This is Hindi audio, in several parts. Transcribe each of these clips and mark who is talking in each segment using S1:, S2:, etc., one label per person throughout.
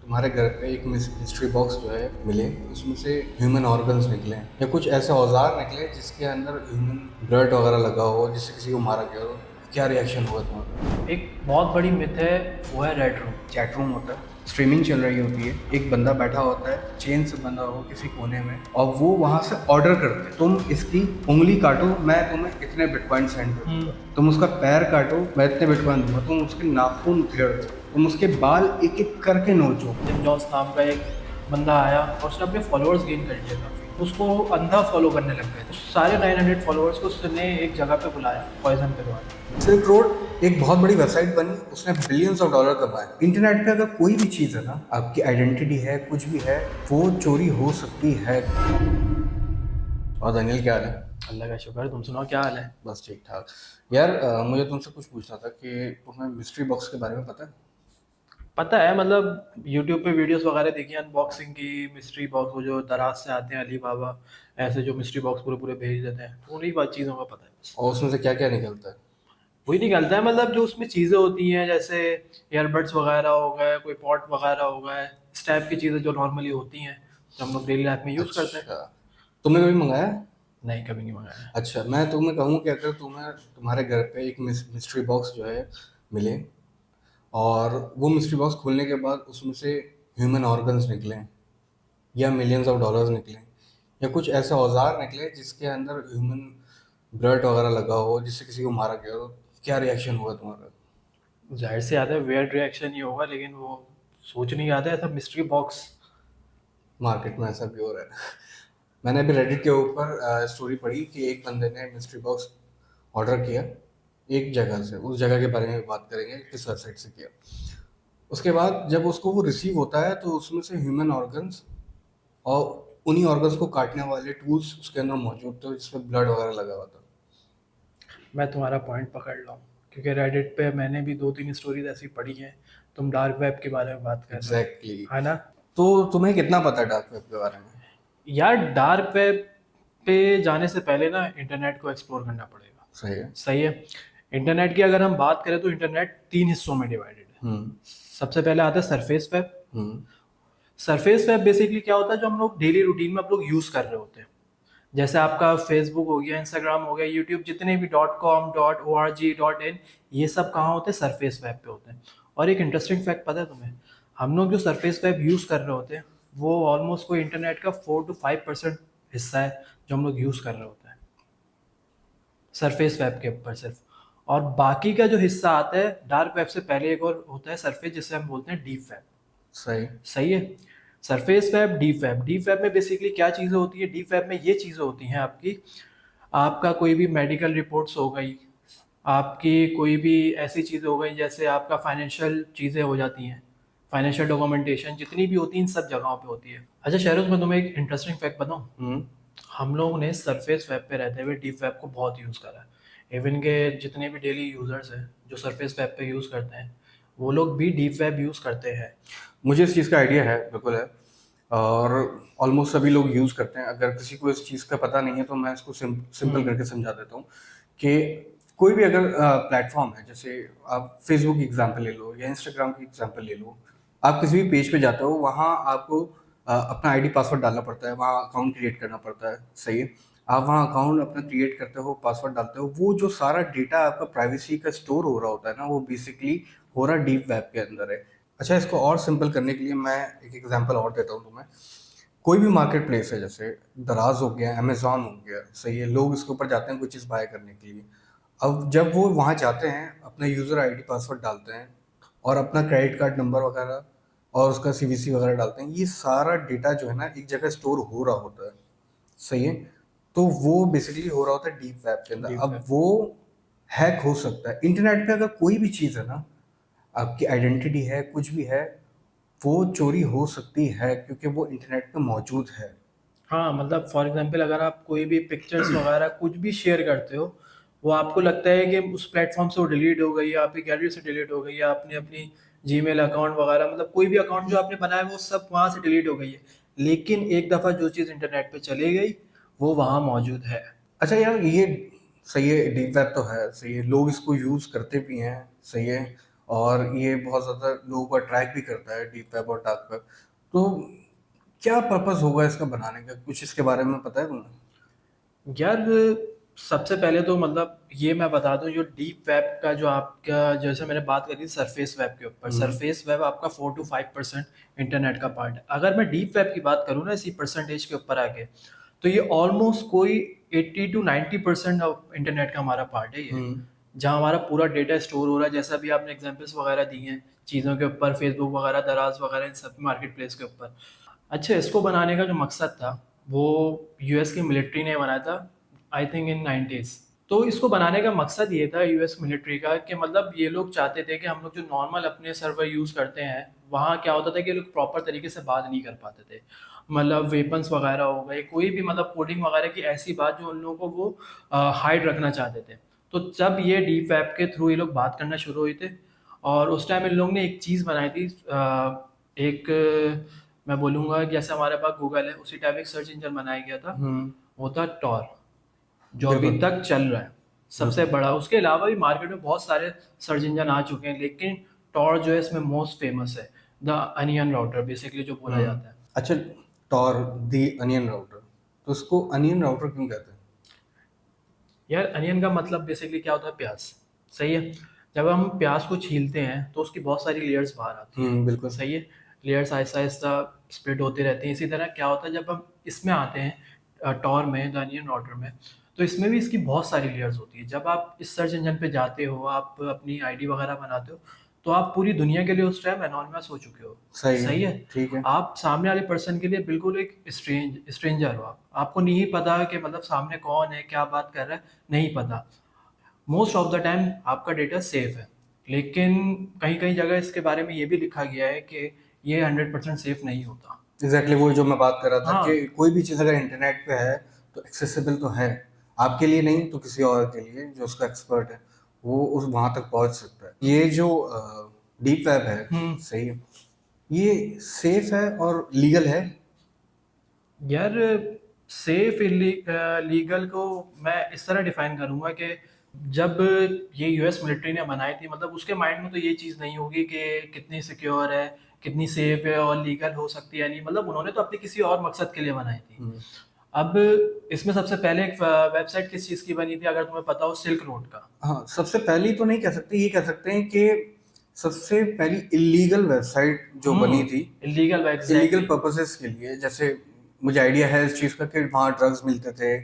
S1: तुम्हारे घर पे एक मिस्ट्री बॉक्स जो है मिले, उसमें से ह्यूमन ऑर्गन्स निकले या कुछ ऐसे औजार निकले जिसके अंदर ह्यूमन ब्लड वगैरह लगा हो, जिससे किसी को मारा गया हो, क्या रिएक्शन होगा तुम्हारा?
S2: एक बहुत बड़ी मिथ है, वो है रेड रूम।
S1: चैट रूम होता है, स्ट्रीमिंग चल रही होती है, एक बंदा बैठा होता है चेन से बंधा हो किसी कोने में, और वो वहां से ऑर्डर करते हैं, तुम इसकी उंगली काटो मैं तुम्हें इतने बिटकॉइन सेंड करूंगा, तुम उसका पैर काटो मैं इतने बिटकॉइन दूंगा, तुम उसके नाखून उधेड़ दो, तुम उसके बाल एक एक करके नोचो।
S2: जिम जॉन्स नाम का एक बंदा आया और उसने अपने फॉलोअर्स गेन कर लिए काफ़ी। उसको अंधा फॉलो करने लग गए। तो सारे 900 फॉलोअर्स को उसने एक जगह पे बुलाया पॉइजन के द्वारा।
S1: सिल्क रोड एक बहुत बड़ी वेबसाइट बनी, उसने बिलियंस ऑफ डॉलर कमाए। इंटरनेट पे अगर कोई भी चीज़ है ना, आपकी आइडेंटिटी है, कुछ भी है, वो चोरी हो सकती है। और दानियल, क्या हाल है?
S2: अल्लाह का शुक्र, तुम सुनाओ क्या हाल है?
S1: बस ठीक ठाक। यार मुझे तुमसे कुछ पूछना था कि तुम्हें मिस्ट्री बॉक्स के बारे में पता है?
S2: पता है, मतलब यूट्यूब पे वीडियोस वगैरह देखी अनबॉक्सिंग की। मिस्ट्री बॉक्स वो जो दराज से आते हैं, अली बाबा ऐसे जो मिस्ट्री बॉक्स पूरे पूरे भेज देते हैं, तो उन्हीं बात चीज़ों का पता है बस।
S1: और उसमें से क्या क्या निकलता है?
S2: वही निकलता है, मतलब जो उसमें चीज़ें होती हैं जैसे ईयरबड्स वगैरह हो गए, कोई पॉट वगैरह हो गए, इस टाइप की चीज़ें जो नॉर्मली होती हैं, जो हम लोग डेली लाइफ में यूज़ करते हैं।
S1: अच्छा, तुमने कभी मंगाया है?
S2: नहीं, कभी नहीं मंगाया।
S1: अच्छा, मैं तुम्हें कहूँ कि अगर तुम्हें तुम्हारे घर पे एक मिस्ट्री बॉक्स जो है मिले, और वो मिस्ट्री बॉक्स खोलने के बाद उसमें से ह्यूमन ऑर्गन्स निकलें या मिलियंस ऑफ डॉलर्स निकलें या कुछ ऐसे औजार निकले जिसके अंदर ह्यूमन ब्लड वगैरह लगा हो, जिससे किसी को मारा गया हो, क्या रिएक्शन होगा तुम्हारा?
S2: जाहिर सी बात है, वेird रिएक्शन ही होगा, लेकिन वो सोच नहीं आता ऐसा मिस्ट्री बॉक्स।
S1: मार्केट में ऐसा भी हो रहा है। मैंने अभी रेडिट के ऊपर स्टोरी पढ़ी कि एक बंदे ने मिस्ट्री बॉक्स ऑर्डर किया एक जगह से, उस जगह के बारे में बात करेंगे किस वेबसाइट से किया। उसके बाद जब उसको वो रिसीव होता है तो उसमें से ह्यूमन ऑर्गन्स और उन्हीं ऑर्गन्स को काटने वाले टूल्स उसके अंदर मौजूद थे, जिसमें ब्लड वगैरह लगा हुआ था।
S2: मैं तुम्हारा पॉइंट पकड़ रहा हूँ, क्योंकि रेडिट पे मैंने भी 2-3 स्टोरीज ऐसी पढ़ी हैं। तुम डार्क वेब के बारे में बात कर रहे हो,
S1: एग्जैक्टली exactly.
S2: है ना?
S1: तो तुम्हें कितना पता है डार्क वेब के बारे में?
S2: यार, डार्क वेब पे जाने से पहले ना इंटरनेट को एक्सप्लोर करना पड़ेगा।
S1: सही है।
S2: सही है। इंटरनेट की अगर हम बात करें तो इंटरनेट 3 हिस्सों में डिवाइडेड है।
S1: हम्म।
S2: सबसे पहले आता है सरफेस वेब।
S1: हम्म।
S2: सरफेस वेब बेसिकली क्या होता है, जो हम लोग डेली रूटीन में आप लोग यूज़ कर रहे होते हैं। जैसे आपका फेसबुक हो गया, इंस्टाग्राम हो गया, यूट्यूब, जितने भी .com .org .in, ये सब कहाँ होते हैं? सरफेस वेब पे होते हैं। और एक इंटरेस्टिंग फैक्ट पता है तुम्हें? हम लोग जो सरफेस वेब यूज़ कर रहे होते हैं, वो ऑलमोस्ट कोई इंटरनेट का 4 to 5% हिस्सा है जो हम लोग यूज़ कर रहे होते हैं सरफेस वेब के ऊपर सिर्फ। और बाकी का जो हिस्सा आता है डार्क वेब से पहले, एक और होता है सरफेस, जिसे हम बोलते हैं डीप वेब।
S1: सही।
S2: सही है। Surface web, deep web. Deep web में बेसिकली क्या चीज़ें होती है? डीप वेब में ये चीज़ें होती हैं आपकी, आपका कोई भी मेडिकल रिपोर्ट्स हो गई, आपकी कोई भी ऐसी चीज़ें हो गई, जैसे आपका फाइनेंशियल चीज़ें हो जाती हैं, फाइनेंशियल डॉक्यूमेंटेशन जितनी भी होती है इन सब जगहों पे होती है। अच्छा शहरों में तुम्हें एक इंटरेस्टिंग फैक्ट बताऊँ?
S1: हम्म।
S2: हम लोगों ने सरफेस वेब पे रहते हुए डीप वेब को बहुत यूज़ करा है। इवन के जितने भी डेली यूज़र्स हैं जो सरफेस वेब पे यूज़ करते हैं, वो लोग भी डीप वेब यूज़ करते हैं।
S1: मुझे इस चीज़ का आइडिया है, बिल्कुल है, और ऑलमोस्ट सभी लोग यूज़ करते हैं। अगर किसी को इस चीज़ का पता नहीं है तो मैं इसको सिंपल करके समझा देता हूँ कि कोई भी अगर प्लेटफॉर्म है, जैसे आप फेसबुक की एग्जांपल ले लो या इंस्टाग्राम की एग्जांपल ले लो, आप किसी भी पेज पे जाते हो, वहाँ आपको अपना आईडी पासवर्ड डालना पड़ता है, वहाँ अकाउंट क्रिएट करना पड़ता है। सही है। आप वहाँ अकाउंट अपना क्रिएट करते हो, पासवर्ड डालते हो, वो जो सारा डेटा आपका प्राइवेसी का स्टोर हो रहा होता है ना, वो बेसिकली हो रहा डीप वेब के अंदर है। अच्छा, इसको और सिंपल करने के लिए मैं एक एग्जांपल और देता हूँ तुम्हें। कोई भी मार्केट प्लेस है, जैसे दराज हो गया, अमेजोन हो गया, सही है, लोग इसके ऊपर जाते हैं कोई चीज़ बाय करने के लिए। अब जब वो वहाँ जाते हैं, अपना यूज़र आईडी पासवर्ड डालते हैं और अपना क्रेडिट कार्ड नंबर वगैरह और उसका सीवीसी वगैरह डालते हैं, ये सारा डेटा जो है ना एक जगह स्टोर हो रहा होता है। सही है। तो वो बेसिकली हो रहा होता है डीप वेब के अंदर।
S2: डीप
S1: अब
S2: वेब।
S1: वो हैक हो सकता है। इंटरनेट पे अगर कोई भी चीज़ है ना, आपकी आइडेंटिटी है, कुछ भी है, वो चोरी हो सकती है क्योंकि वो इंटरनेट पे मौजूद है।
S2: हाँ, मतलब फॉर एग्जांपल अगर आप कोई भी पिक्चर्स वगैरह कुछ भी शेयर करते हो, वो आपको लगता है कि उस प्लेटफॉर्म से वो डिलीट हो गई, या आपकी गैलरी से डिलीट हो गई, या आपने अपनी जीमेल अकाउंट वगैरह, मतलब कोई भी अकाउंट जो आपने बनाया है वो सब वहाँ से डिलीट हो गई है। लेकिन एक दफ़ा जो चीज़ इंटरनेट पे चली गई, वो वहाँ मौजूद है।
S1: अच्छा यार, ये सही है, डीप वेब तो है, सही है, लोग इसको यूज़ करते भी हैं, सही है, और ये बहुत ज़्यादा लोगों को अट्रैक्ट भी करता है, डीप वेब और डार्क वेब। तो क्या पर्पस होगा इसका बनाने का, कुछ इसके बारे में पता है तुम्हें?
S2: यार सबसे पहले तो मतलब ये मैं बता दूं, जो डीप वेब का जो आपका, जैसे मैंने बात करी सरफेस वेब के ऊपर,
S1: हम्म।
S2: सरफेस वेब आपका 4 to 5% इंटरनेट का पार्ट है। अगर मैं डीप वेब की बात करूँ ना इसी परसेंटेज के ऊपर आके, तो ये ऑलमोस्ट कोई 80 to 90% ऑफ इंटरनेट का हमारा पार्ट है ये,
S1: हम्म।
S2: जहाँ हमारा पूरा डेटा स्टोर हो रहा है। जैसा भी आपने एग्जांपल्स वगैरह दी हैं चीज़ों के ऊपर, फेसबुक वगैरह, दराज वगैरह, इन सब मार्केट प्लेस के ऊपर। अच्छा, इसको बनाने का जो मकसद था वो यूएस की मिलिट्री ने बनाया था, आई थिंक इन 90s। तो इसको बनाने का मकसद ये था यूएस मिलिट्री का, कि मतलब ये लोग चाहते थे कि हम लोग जो नॉर्मल अपने सर्वर यूज़ करते हैं वहाँ क्या होता था कि लोग प्रॉपर तरीके से बात नहीं कर पाते थे। मतलब वेपन्स वगैरह हो गए, कोई भी मतलब कोडिंग वगैरह की ऐसी बात जो उन लोगों को वो हाइड रखना चाहते थे। तो जब ये डीप वेब के थ्रू ये लोग बात करना शुरू हुए थे, और उस टाइम इन लोगों ने एक चीज़ बनाई थी, एक मैं बोलूँगा कि जैसे हमारे पास गूगल है उसी टाइप एक सर्च इंजन बनाया गया था,
S1: हम्म।
S2: वो था टॉर, जो अभी
S1: बिल्कुल।
S2: तक चल रहा है सबसे
S1: बिल्कुल।
S2: बड़ा। उसके अलावा भी मार्केट में बहुत सारे सर्च इंजन आ चुके हैं, लेकिन टॉर जो है इसमें मोस्ट फेमस है, द अनियन राउटर बेसिकली जो बोला
S1: हम्म।
S2: जाता है।
S1: अच्छा, टॉर दी अनियन राउटर, तो उसको अनियन राउटर क्यों कहते हैं?
S2: यार अनियन का मतलब बेसिकली क्या होता है, प्याज। सही है। जब हम प्याज को छीलते हैं तो उसकी बहुत सारी लेयर्स बाहर आती हैं।
S1: बिल्कुल।
S2: सही है। लेयर्स आहिस्ता आहिस्ता स्प्लिट होती रहती हैं। इसी तरह क्या होता है जब हम इसमें आते हैं टॉर में, द अनियन राउटर में, तो इसमें भी इसकी बहुत सारी लेयर्स होती है। जब आप इस सर्च इंजन पे जाते हो, आप अपनी आईडी वगैरह बनाते हो, तो आप पूरी दुनिया के लिए उस टाइम एनोनिमस हो चुके हो।
S1: सही है।
S2: सही है।
S1: ठीक है।
S2: आप सामने वाले पर्सन के लिए बिल्कुल एक स्ट्रेंजर हो। आप, आपको नहीं पता कि मतलब सामने कौन है, क्या बात कर रहा है, नहीं पता। मोस्ट ऑफ द टाइम आपका डेटा सेफ है, लेकिन कहीं कहीं जगह इसके बारे में ये भी लिखा गया है कि ये 100% सेफ नहीं होता।
S1: एग्जैक्टली वही जो मैं बात कर रहा था कि
S2: हाँ।
S1: कोई भी चीज़ अगर इंटरनेट पे है तो एक्सेसिबल तो है, आपके लिए नहीं तो किसी और के लिए जो उसका एक्सपर्ट है वो उस वहां तक पहुंच सकता है। ये जो डीप वेब है,
S2: हम्म।
S1: सही है, ये सेफ है और लीगल है?
S2: यार सेफ लीगल को मैं इस तरह डिफाइन करूंगा कि जब ये यूएस मिलिट्री ने बनाई थी, मतलब उसके माइंड में तो ये चीज़ नहीं होगी कि कितनी सिक्योर है, कितनी सेफ है और लीगल हो सकती है नहीं। मतलब उन्होंने तो अपने किसी और मकसद के लिए बनाई थी।
S1: हम्म।
S2: अब इसमें सबसे पहले एक वेबसाइट किस चीज़ की बनी थी, अगर तुम्हें पता हो, सिल्क रोड का।
S1: हाँ, सबसे पहली तो नहीं कह सकते, ये कह सकते हैं कि सबसे पहली इलीगल वेबसाइट जो बनी थी,
S2: इलीगल
S1: इलीगल
S2: एग्जैक्टली।
S1: पर्पसेस के लिए। जैसे मुझे आइडिया है इस चीज़ का कि वहाँ ड्रग्स मिलते थे,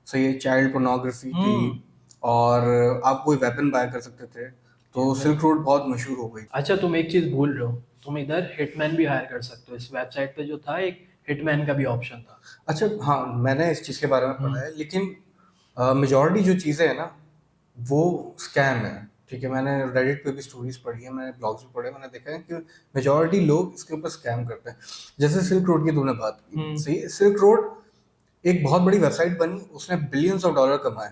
S1: सही है, चाइल्ड पोर्नोग्राफी थी,
S2: हम्म।
S1: और आप कोई वेपन बाय कर सकते थे। तो सिल्क रोड बहुत मशहूर हो गई थी।
S2: अच्छा, तुम एक चीज़ भूल रहे हो, तुम इधर हिटमैन भी हायर कर सकते हो। इस वेबसाइट पे जो था, एक हिटमैन का भी ऑप्शन था।
S1: अच्छा, हाँ, मैंने इस चीज़ के बारे में
S2: हम्म।
S1: पढ़ा है, लेकिन मेजॉरिटी जो चीज़ें हैं ना वो स्कैम है। ठीक है, मैंने रेडिट पे भी स्टोरीज पढ़ी है, मैंने ब्लॉग्स भी पढ़े, मैंने देखा है कि मेजॉरिटी लोग इसके ऊपर स्कैम करते हैं। जैसे सिल्क रोड की तुमने बात की,
S2: हम्म।
S1: सही है, सिल्क रोड एक बहुत बड़ी वेबसाइट बनी, उसने बिलियंस ऑफ डॉलर कमाए,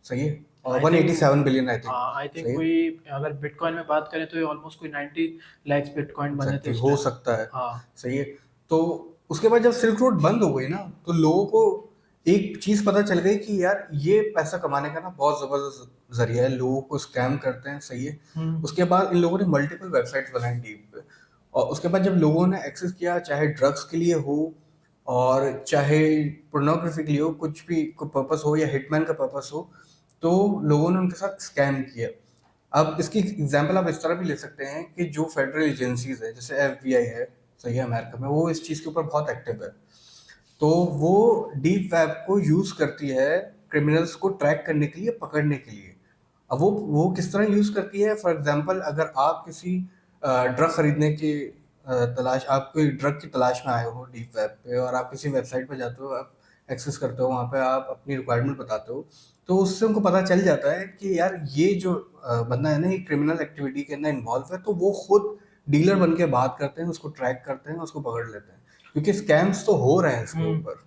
S1: सही है, और
S2: I think
S1: 187 billion I think.
S2: I think
S1: सही है।
S2: कोई, अगर बिटकॉइन में बात करें तो ये ऑलमोस्ट कोई 90 लाख बिटकॉइन बने थे
S1: एग्जैक्टली,
S2: उस
S1: हो
S2: टाइम।
S1: सकता है।
S2: हाँ।
S1: सही है। तो उसके बाद जब सिल्क रोड बंद हो गई ना, तो लोगों को एक चीज पता चल गई कि यार ये पैसा कमाने का ना बहुत जबरदस्त जरिया है, लोगों को स्कैम करते हैं, सही है।
S2: हम्म।
S1: उसके बाद इन लोगों ने मल्टीपल वेबसाइट्स बनाई डीप पे, और उसके बाद जब लोगों ने एक्सेस किया, चाहे ड्रग्स के लिए हो और चाहे पोर्नोग्राफी के लिए हो, कुछ भी कोई पर्पस हो या हिटमैन का पर्पस हो, तो लोगों ने उनके साथ स्कैम किया। अब इसकी एग्जांपल आप इस तरह भी ले सकते हैं कि जो फेडरल एजेंसीज है, जैसे एफबीआई है, सही है, अमेरिका में, वो इस चीज़ के ऊपर बहुत एक्टिव है। तो वो डीप वेब को यूज करती है क्रिमिनल्स को ट्रैक करने के लिए, पकड़ने के लिए। अब वो किस तरह यूज करती है, फॉर एग्जांपल अगर आप किसी ड्रग खरीदने की तलाश, आप कोई ड्रग की तलाश में आए हो डीप वेब पे, और आप किसी वेबसाइट पे जाते हो, आप एक्सेस करते हो, वहाँ पे आप अपनी रिक्वायरमेंट बताते हो, तो उससे उनको पता चल जाता है कि यार ये जो बंदा है ना, ये क्रिमिनल एक्टिविटी के अंदर इन्वॉल्व है, तो वो खुद डीलर बन के बात करते हैं, उसको ट्रैक करते हैं, उसको पकड़ लेते हैं, क्योंकि स्कैम्स तो हो रहे हैं इसके
S2: हम्म।
S1: ऊपर।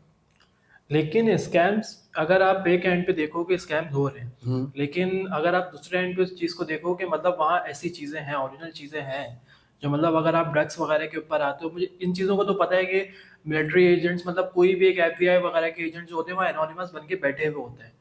S2: लेकिन स्कैम्स, अगर आप एक एंड पे देखो कि स्कैम्स हो रहे हैं,
S1: हम्म।
S2: लेकिन अगर आप दूसरे एंड पे उस चीज़ को देखो कि मतलब वहाँ ऐसी चीज़ें हैं, ओरिजिनल चीज़ें हैं, जो मतलब अगर आप ड्रग्स वगैरह के ऊपर आते हो, मुझे इन चीज़ों को तो पता है कि मिलिट्री एजेंट्स, मतलब कोई भी एक एफबीआई वगैरह के एजेंट जो होते हैं, वो एनोनिमस बन के बैठे हुए होते हैं।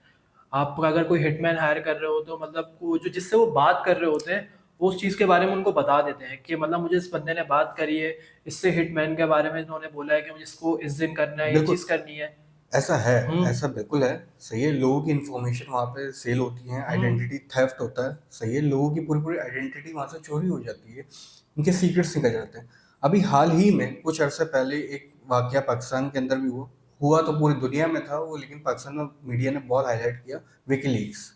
S2: आप अगर कोई हिटमैन हायर कर रहे हो तो मतलब वो जो जिससे वो बात कर रहे होते हैं, वो उस चीज़ के बारे में उनको बता देते हैं कि मतलब मुझे इस बंदे ने बात करी है, इससे हिटमैन के बारे में इन्होंने बोला है कि मुझे इसको इस दिन करना है, ये
S1: बिल्कुल
S2: चीज़ करनी है।
S1: ऐसा है,
S2: हुँ,
S1: ऐसा बिल्कुल है, सही है। लोगों की इन्फॉर्मेशन वहाँ पे सेल होती है,
S2: हुँ,
S1: आइडेंटिटी थेफ्ट होता है, सही है। लोगों की पूरी-पूरी आइडेंटिटी वहाँ से चोरी हो जाती है, उनके सीक्रेट्स निकल जाते हैं। अभी हाल ही में कुछ अरसे पहले एक वाक़या पाकिस्तान के अंदर भी हुआ तो पूरी दुनिया में था वो, लेकिन पाकिस्तान में मीडिया ने बहुत हाइलाइट किया, विकीलीक्स।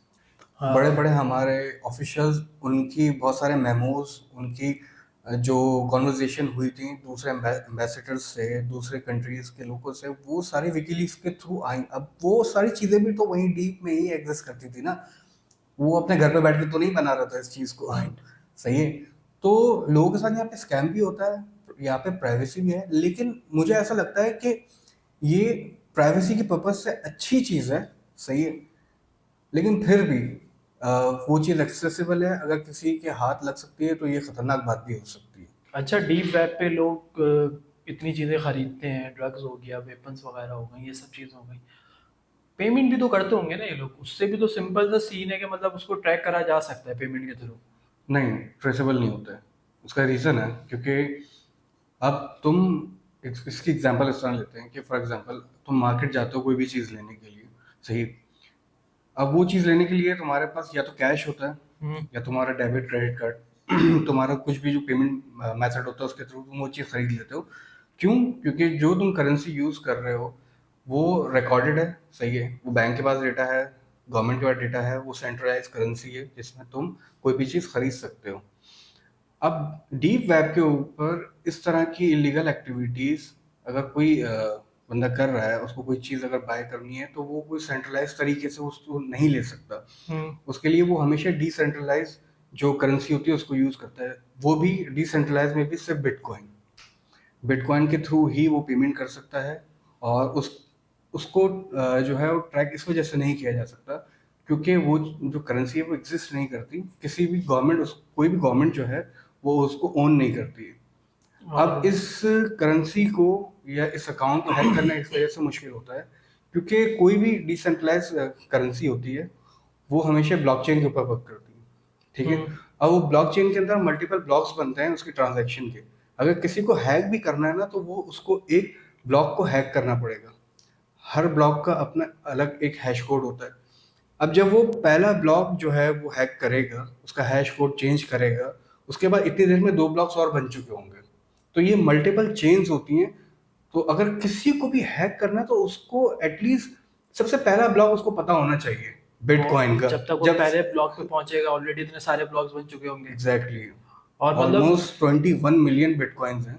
S2: हाँ,
S1: बड़े-बड़े हमारे ऑफिशियल्स, उनकी बहुत सारे मेमोज़, उनकी जो कन्वर्सेशन हुई थी दूसरे एम्बेसडर्स से, दूसरे कंट्रीज़ के लोगों से, वो सारी विकीलीक्स के थ्रू आई। अब वो सारी चीज़ें भी तो वहीं डीप में ही एग्ज़िस्ट करती थी ना। वो अपने घर पे बैठ के तो नहीं बना रहा था इस चीज़ को।
S2: राइट।
S1: सही है। तो लोगों के साथ यहाँ पे स्कैम भी होता है, यहाँ पे प्राइवेसी भी है, लेकिन मुझे ऐसा लगता है कि ये प्राइवेसी के पर्पज़ से अच्छी चीज़ है, सही है। लेकिन फिर भी वो चीज़ एक्सेसिबल है, अगर किसी के हाथ लग सकती है तो ये खतरनाक बात भी हो सकती है।
S2: अच्छा, डीप वेब पे लोग इतनी चीज़ें खरीदते हैं, ड्रग्स हो गया, वेपन्स वगैरह हो गई, ये सब चीज़ हो गई। पेमेंट भी तो करते होंगे ना ये लोग, उससे भी तो सिंपल सा सीन है कि मतलब उसको ट्रैक करा जा सकता है पेमेंट के थ्रू।
S1: नहीं, ट्रेसेबल नहीं होता है। उसका रीज़न है क्योंकि अब तुम इसकी एग्जांपल इस तरह लेते हैं कि फॉर एग्जांपल तुम मार्केट जाते हो कोई भी चीज़ लेने के लिए, सही। अब वो चीज़ लेने के लिए तुम्हारे पास या तो कैश होता है
S2: हुँ,
S1: या तुम्हारा डेबिट क्रेडिट कार्ड तुम्हारा कुछ भी जो पेमेंट मेथड होता है उसके थ्रू तुम वो चीज़ खरीद लेते हो। क्यों? क्योंकि जो तुम करेंसी यूज़ कर रहे हो वो रिकॉर्डेड है, सही है। वो बैंक के पास डेटा है, गवर्नमेंट के पास डेटा है, वो सेंट्रलाइज करेंसी है जिसमें तुम कोई भी चीज़ खरीद सकते हो। अब डीप वेब के ऊपर इस तरह की इलीगल एक्टिविटीज़ अगर कोई बंदा कर रहा है, उसको कोई चीज़ अगर बाय करनी है तो वो कोई सेंट्रलाइज़ तरीके से उसको नहीं ले सकता।
S2: हुँ,
S1: उसके लिए वो हमेशा डिसेंट्रलाइज़ जो करेंसी होती है उसको यूज़ करता है। वो भी डिसेंट्रलाइज़ में भी सिर्फ़ बिटकॉइन। बिटकॉइन के थ्रू ही वो पेमेंट कर सकता है और उसको जो है वो ट्रैक इस वजह से नहीं किया जा सकता क्योंकि वो जो करेंसी है वो एग्जिस्ट नहीं करती। किसी भी गवर्नमेंट कोई भी गवर्नमेंट जो है वो उसको ओन नहीं करती है। अब
S2: और
S1: इस करेंसी को या इस अकाउंट को हैक करना इस वजह से मुश्किल होता है क्योंकि कोई भी डिसेंट्रलाइज करेंसी होती है वो हमेशा ब्लॉकचेन के ऊपर वर्क करती है, ठीक है।
S2: हुँ,
S1: अब वो ब्लॉकचेन के अंदर मल्टीपल ब्लॉक्स बनते हैं उसके ट्रांजैक्शन के। अगर किसी को हैक भी करना है ना तो वो उसको एक ब्लॉक को हैक करना पड़ेगा। हर ब्लॉक का अपना अलग एक हैश कोड होता है। अब जब वो पहला ब्लॉक जो है वो हैक करेगा, उसका हैश कोड चेंज करेगा, उसके बाद इतनी देर में 2 ब्लॉक्स और बन चुके होंगे। तो ये मल्टीपल चेन्स होती हैं। तो अगर किसी को भी हैक करना है तो उसको एटलीस्ट सबसे पहला ब्लॉक उसको पता होना चाहिए बिटकॉइन
S2: और
S1: का।
S2: जब तक वो
S1: जब
S2: पहले ब्लॉक पे पहुँचेगा ऑलरेडी इतने सारे ब्लॉक्स बन चुके होंगे।
S1: एग्जैक्टली
S2: और मतलब
S1: ऑलमोस्ट 21 मिलियन बिटकॉइंस हैं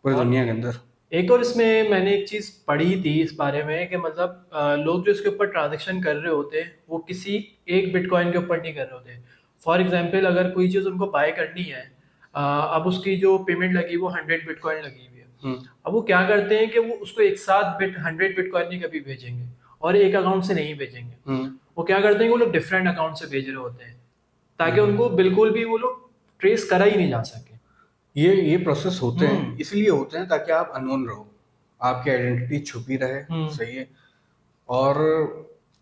S1: पूरी
S2: और
S1: दुनिया के अंदर।
S2: एक और इसमें मैंने एक चीज़ पढ़ी थी इस बारे में कि मतलब लोग जो इसके ऊपर ट्रांज़ैक्शन कर रहे होते हैं, वो किसी एक बिटकॉइन के ऊपर नहीं कर रहे होते। फॉर एग्ज़ाम्पल अगर कोई चीज़ उनको बाय करनी है, अब उसकी जो पेमेंट लगी वो 100 बिटकॉइन लगी हुई है।
S1: हम्म
S2: अब वो क्या करते हैं कि वो उसको एक साथ 100 बिटकॉइन नहीं कभी भेजेंगे और एक अकाउंट से नहीं भेजेंगे।
S1: हम्म
S2: वो क्या करते हैं कि वो लोग डिफरेंट अकाउंट से भेज रहे होते हैं, ताकि
S1: हम्म।
S2: उनको बिल्कुल भी वो लोग ट्रेस करा ही नहीं जा सके।
S1: ये प्रोसेस होते हैं,
S2: हुँ,
S1: इसलिए होते हैं ताकि आप अननोन रहो, आपकी आइडेंटिटी छुपी रहे,
S2: हुँ,
S1: सही है। और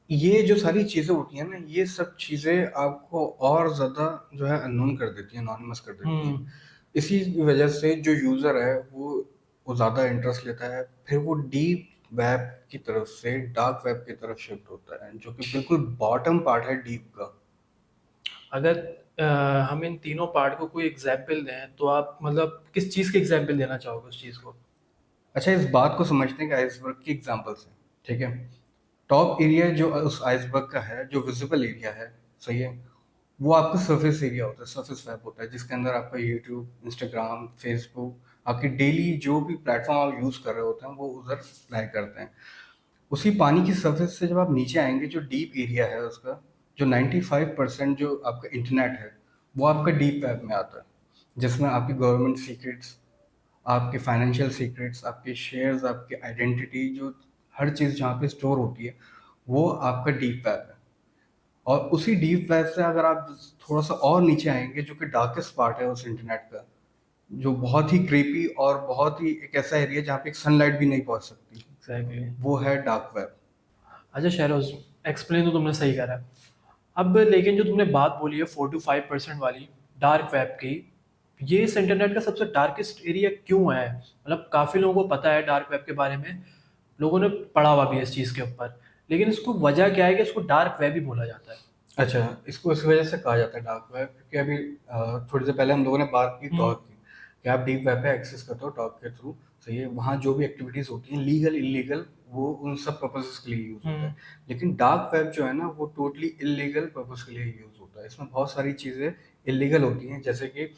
S1: ये जो सारी चीज़ें होती हैं ना, ये सब चीज़ें आपको और ज़्यादा जो है अननोन कर देती हैं, एनोनिमस कर देती हैं।
S2: हुँ।
S1: इसी की वजह से जो यूज़र है वो ज़्यादा इंटरेस्ट लेता है, फिर वो डीप वेब की तरफ से डार्क वेब की तरफ शिफ्ट होता है, जो कि बिल्कुल बॉटम पार्ट है डीप का।
S2: अगर हम इन तीनों पार्ट को कोई एग्जाम्पल दें तो आप मतलब किस चीज़ के एग्जाम्पल देना चाहोगे उस चीज़ को?
S1: अच्छा, इस बात को समझने के आइसबर्ग की एग्जांपल्स हैं, ठीक है। टॉप एरिया जो उस आइसबर्ग का है, जो विजिबल एरिया है, सही है, वो आपका सरफेस एरिया होता है, सरफेस वेब होता है, जिसके अंदर आपका यूट्यूब, इंस्टाग्राम, फेसबुक, आपकी डेली जो भी प्लेटफॉर्म आप यूज़ कर रहे होते हैं वो उधर लाई करते हैं। उसी पानी की सरफेस से जब आप नीचे आएंगे, जो डीप एरिया है उसका, जो 95% जो आपका इंटरनेट है वो आपका डीप वेब में आता है, जिसमें आपकी गवर्नमेंट सीक्रेट्स, आपके फाइनेंशियल सीक्रेट्स, आपके शेयर्स, आपकी आइडेंटिटी, जो हर चीज़ जहाँ पे स्टोर होती है वो आपका डीप वेब है। और उसी डीप वेब से अगर आप थोड़ा सा और नीचे आएंगे, जो कि डार्केस्ट पार्ट है उस इंटरनेट का, जो बहुत ही क्रीपी और बहुत ही एक ऐसा एरिया जहाँ पे एक सनलाइट भी नहीं पहुँच सकती,
S2: एग्जैक्टली।
S1: वो है डार्क वेब।
S2: अच्छा शहरोज, एक्सप्लेन तो तुमने सही करा। अब लेकिन जो तुमने बात बोली है 4 to 5% वाली, डार्क वेब की, ये इस इंटरनेट का सबसे डार्केस्ट एरिया क्यों है? मतलब काफ़ी लोगों को पता है डार्क वेब के बारे में, लोगों ने पढ़ा हुआ भी है इस चीज़ के ऊपर, लेकिन इसको वजह क्या है कि इसको डार्क वेब ही बोला जाता है।
S1: अच्छा, इसको इस वजह से कहा जाता है डार्क वेब, क्योंकि अभी थोड़ी देर पहले हम लोगों ने बात की
S2: हम्म।
S1: टॉर्क की, कि आप डीप वेब पे एक्सेस करते हो टॉर्क के थ्रू। सही है, वहाँ जो भी एक्टिविटीज़ होती हैं लीगल इलीगल, वो उन सब पर्पसेस के लिए यूज़ होता
S2: हम्म।
S1: है। लेकिन डार्क वेब जो है ना, वो टोटली इलीगल पर्पस के लिए यूज़ होता है। इसमें बहुत सारी चीज़ें इलीगल होती हैं, जैसे कि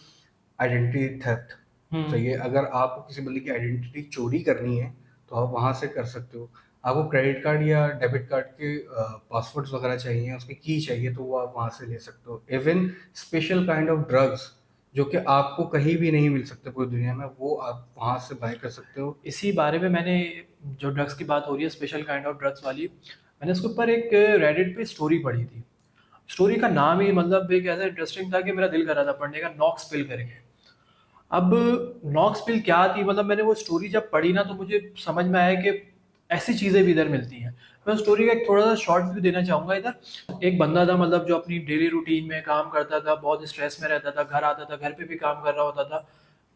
S1: आइडेंटिटी थेफ्ट।
S2: हम्म।
S1: सही है, अगर आपको किसी बंदे की आइडेंटिटी चोरी करनी है तो आप वहाँ से कर सकते हो। आपको क्रेडिट कार्ड या डेबिट कार्ड के पासवर्ड्स वगैरह चाहिए, उसकी की चाहिए, तो वो आप वहाँ से ले सकते हो। Even special kind of drugs जो कि आपको कहीं भी नहीं मिल सकते पूरी दुनिया में, वो आप वहाँ से बाय कर सकते हो।
S2: इसी बारे में मैंने, जो ड्रग्स की बात हो रही है स्पेशल काइंड ऑफ ड्रग्स वाली, मैंने उसके ऊपर एक रेडिट पे स्टोरी पढ़ी थी। स्टोरी का नाम ही मतलब एक ऐसा इंटरेस्टिंग था कि मेरा दिल कर रहा था पढ़ने का, नॉक्स पिल करके। अब नॉक्स पिल क्या थी, मतलब मैंने वो स्टोरी जब पढ़ी ना तो मुझे समझ में आया कि ऐसी चीज़ें भी इधर मिलती हैं। मैं स्टोरी का एक थोड़ा सा शॉर्ट व्यू देना चाहूँगा इधर। एक बंदा था, मतलब जो अपनी डेली रूटीन में काम करता था, बहुत स्ट्रेस में रहता था, घर आता था, घर पे भी काम कर रहा होता था।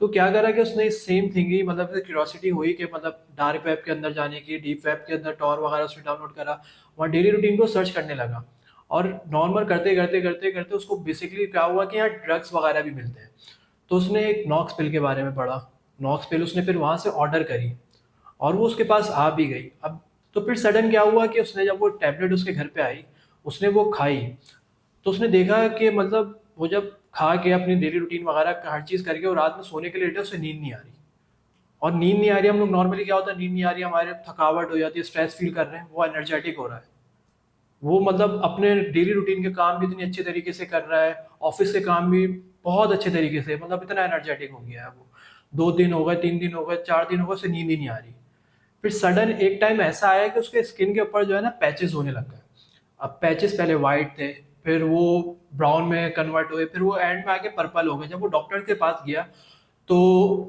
S2: तो क्या करा कि उसने सेम थिंग ही, मतलब क्यूरियोसिटी हुई कि मतलब डार्क वेब के अंदर जाने की, डीप वेब के अंदर टॉर वगैरह उसने डाउनलोड करा, वहाँ डेली रूटीन को सर्च करने लगा। और नॉर्मल करते करते करते करते उसको बेसिकली क्या हुआ कि यहाँ ड्रग्स वगैरह भी मिलते हैं। तो उसने एक नॉक्स पिल के बारे में पढ़ा। नॉक्स पिल उसने फिर वहाँ से ऑर्डर करी और वो उसके पास आ भी गई। अब तो फिर सडन क्या हुआ कि उसने, जब वो टैबलेट उसके घर पे आई, उसने वो खाई, तो उसने देखा कि मतलब वो जब खा के अपनी डेली रूटीन वगैरह हर चीज़ करके वो रात में सोने के लिए लेटे, उसे नींद नहीं आ रही। और नींद नहीं आ रही, हम लोग नॉर्मली क्या होता है, नींद नहीं आ रही, हमारे थकावट हो जाती है, स्ट्रेस फील कर रहे हैं, वो एनर्जेटिक हो रहा है। वो मतलब अपने डेली रूटीन के काम भी इतनी अच्छे तरीके से कर रहा है, ऑफिस के काम भी बहुत अच्छे तरीके से, मतलब इतना एनर्जेटिक हो गया है वो। 2 दिन हो गए, 3 दिन हो गए, 4 दिन हो गए, उसे नींद ही नहीं आ रही। फिर सडन एक टाइम ऐसा आया कि उसके स्किन के ऊपर जो है ना पैचेस होने लग गए। अब पैचेस पहले वाइट थे, फिर वो ब्राउन में कन्वर्ट हुए, फिर वो एंड में आके पर्पल हो गए। जब वो डॉक्टर के पास गया तो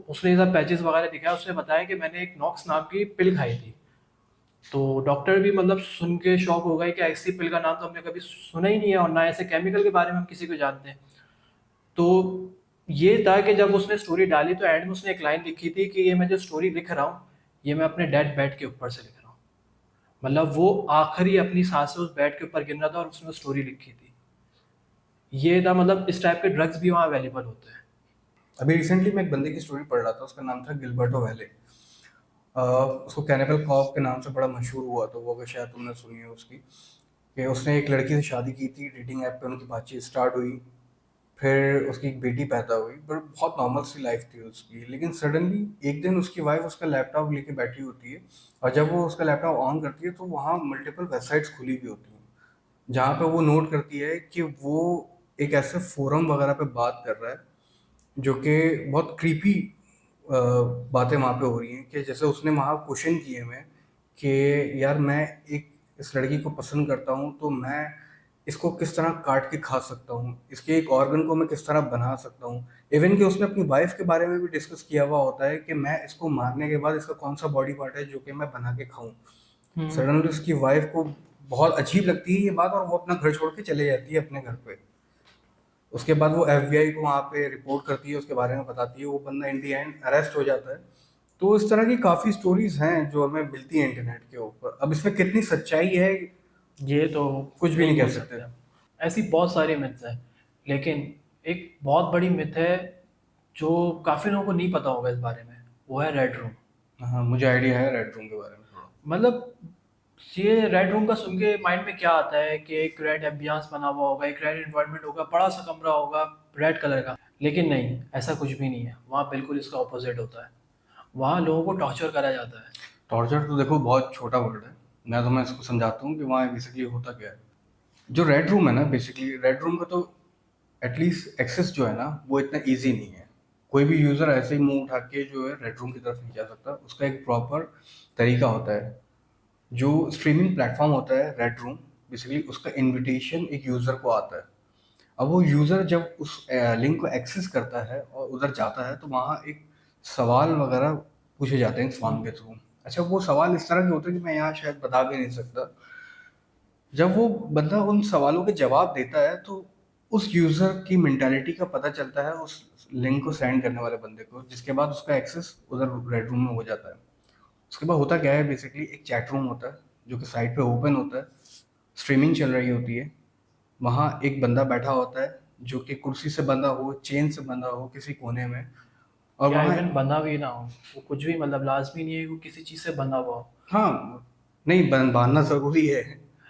S2: उसने ये सब पैचेस वगैरह दिखाया, उसने बताया कि मैंने एक नॉक्स नाम की पिल खाई थी। तो डॉक्टर भी मतलब सुन के शॉक हो गए कि ऐसी पिल का नाम तो हमने कभी सुना ही नहीं है, और ना ऐसे केमिकल के बारे में हम किसी को जानते हैं। तो ये था कि जब उसने स्टोरी डाली तो एंड में उसने एक लाइन लिखी थी कि ये मैं जो स्टोरी लिख रहा हूँ, ये मैं अपने डेड बेड के ऊपर से लिख रहा हूँ। मतलब वो आखिरी अपनी सांसें उस बेड के ऊपर गिन रहा था और उसने वो स्टोरी लिखी थी। ये था, मतलब इस टाइप के ड्रग्स भी वहाँ अवेलेबल होते हैं।
S1: अभी रिसेंटली मैं एक बंदे की स्टोरी पढ़ रहा था, उसका नाम था गिलबर्टो वेले। उसको कैनिबल कॉप के नाम से बड़ा मशहूर हुआ, तो वो अगर शायद तुमने सुनी है उसकी, कि उसने एक लड़की से शादी की थी, डेटिंग ऐप पे उनकी बातचीत स्टार्ट हुई, फिर उसकी एक बेटी पैदा हुई, बट बहुत नॉर्मल सी लाइफ थी उसकी। लेकिन सडनली एक दिन उसकी वाइफ उसका लैपटॉप लेके बैठी होती है, और जब वो उसका लैपटॉप ऑन करती है तो वहाँ मल्टीपल वेबसाइट्स खुली हुई होती हैं, जहाँ पे वो नोट करती है कि वो एक ऐसे फोरम वगैरह पे बात कर रहा है जो कि बहुत क्रीपी बातें वहाँ पे हो रही हैं। कि जैसे उसने वहाँ क्वेश्चन किए मैं कि यार मैं एक इस लड़की को पसंद करता हूँ, तो मैं इसको किस तरह काट के खा सकता हूँ, इसके एक ऑर्गन को मैं किस तरह बना सकता हूँ। इवन कि उसने अपनी वाइफ के बारे में भी डिस्कस किया हुआ होता है कि मैं इसको मारने के बाद इसका कौन सा बॉडी पार्ट है जो कि मैं बना के खाऊं।
S2: हम्म।
S1: सडनली उसकी वाइफ को बहुत अजीब लगती है ये बात, और वो अपना घर छोड़ के चले जाती है अपने घर पे। उसके बाद वो एफबीआई को वहाँ पे रिपोर्ट करती है, उसके बारे में बताती है, वो बंदा इन दी एंड अरेस्ट हो जाता है। तो इस तरह की काफ़ी स्टोरीज हैं जो हमें मिलती हैं इंटरनेट के ऊपर। अब इसमें कितनी सच्चाई है,
S2: ये तो
S1: कुछ भी
S2: नहीं
S1: नहीं
S2: बोल
S1: कह सकते।
S2: सकते हम। ऐसी बहुत सारी मिथ्स हैं, लेकिन एक बहुत बड़ी मिथ है जो काफ़ी लोगों को नहीं पता होगा इस बारे में, वो है रेड रूम।
S1: हाँ, मुझे आइडिया है रेड रूम के बारे में थोड़ा।
S2: मतलब ये रेड रूम का सुन के माइंड में क्या आता है कि एक रेड एम्बियंस बना हुआ होगा, एक रेड इन्वायरमेंट होगा, बड़ा सा कमरा होगा रेड कलर का। लेकिन नहीं, ऐसा कुछ भी नहीं है, वहाँ बिल्कुल इसका ऑपोजिट होता है। वहाँ लोगों को टॉर्चर करा जाता है।
S1: टॉर्चर तो देखो बहुत छोटा वर्ड है, मैं इसको समझाता हूँ कि वहाँ बेसिकली होता क्या है। जो रेड रूम है ना, बेसिकली रेड रूम का तो एटलीस्ट एक्सेस जो है ना, वो इतना ईजी नहीं है। कोई भी यूज़र ऐसे ही मुंह उठा के जो है रेड रूम की तरफ नहीं जा सकता, उसका एक प्रॉपर तरीका होता है। जो स्ट्रीमिंग प्लेटफॉर्म होता है रेड रूम, बेसिकली उसका इनविटेशन एक यूज़र को आता है। अब वो यूज़र जब उस लिंक को एक्सेस करता है और उधर जाता है, तो वहाँ एक सवाल वगैरह पूछे जाते हैं इस फॉर्म के थ्रू। अच्छा, वो सवाल इस तरह के होते हैं कि मैं यहाँ शायद बता भी नहीं सकता। जब वो बंदा उन सवालों के जवाब देता है, तो उस यूज़र की मेंटालिटी का पता चलता है उस लिंक को सेंड करने वाले बंदे को, जिसके बाद उसका एक्सेस उधर रेड रूम में हो जाता है। उसके बाद होता क्या है, बेसिकली एक चैट रूम होता है जो कि साइड पे ओपन होता है, स्ट्रीमिंग चल रही होती है। वहाँ एक बंदा बैठा होता है जो कि कुर्सी से बंधा हो, चेन से बंधा हो किसी कोने में, और
S2: या
S1: वहाँ
S2: इवन बंधा भी ना हो, वो कुछ भी मतलब लाजमी नहीं है कि वो किसी चीज़ से बंधा हुआ हो।
S1: हाँ, नहीं बाँधना ज़रूरी है,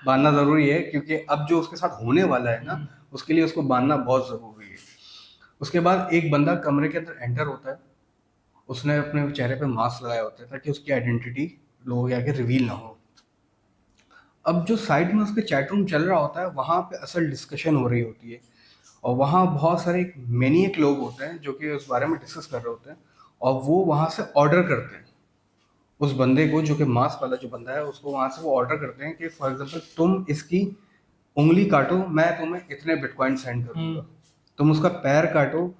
S1: बाँधना ज़रूरी है क्योंकि अब जो उसके साथ होने वाला है ना, उसके लिए उसको बाँधना बहुत ज़रूरी है। उसके बाद एक बंदा कमरे के अंदर एंटर होता है, उसने अपने चेहरे पे मास्क लगाया होता है ताकि उसकी आइडेंटिटी लोगों के आगे रिवील ना हो। अब जो साइड में उसके चैट रूम चल रहा होता है, वहाँ पे असल डिस्कशन हो रही होती है, और वहाँ बहुत सारे मैनिएक लोग होते हैं जो कि उस बारे में डिस्कस कर रहे होते हैं, और वो वहाँ से ऑर्डर करते हैं उस बंदे को, जो कि मास्क वाला जो बंदा है उसको, वहाँ से वो ऑर्डर करते हैं कि फॉर एग्जांपल तुम इसकी उंगली काटो, मैं तुम्हें इतने बिटकॉइन सेंड करूंगा। तुम उसका पैर काटो,